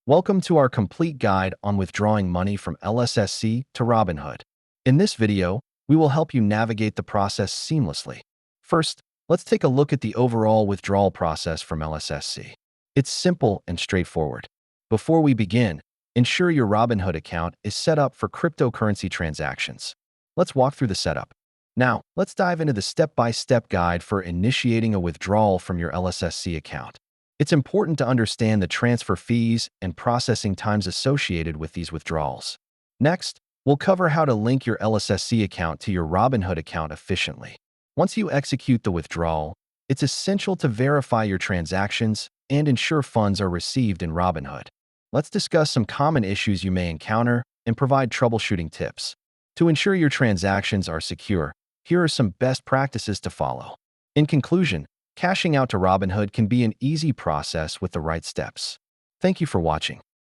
Welcome to our complete guide on withdrawing money from LSSC to Robinhood. In this video, we will help you navigate the process seamlessly. First, let's take a look at the overall withdrawal process from LSSC. It's simple and straightforward. Before we begin, ensure your Robinhood account is set up for cryptocurrency transactions. Let's walk through the setup. Now, let's dive into the step-by-step guide for initiating a withdrawal from your LSSC account. It's important to understand the transfer fees and processing times associated with these withdrawals. Next, we'll cover how to link your LSSC account to your Robinhood account efficiently. Once you execute the withdrawal, it's essential to verify your transactions and ensure funds are received in Robinhood. Let's discuss some common issues you may encounter and provide troubleshooting tips. To ensure your transactions are secure, here are some best practices to follow. In conclusion, cashing out to Robinhood can be an easy process with the right steps. Thank you for watching.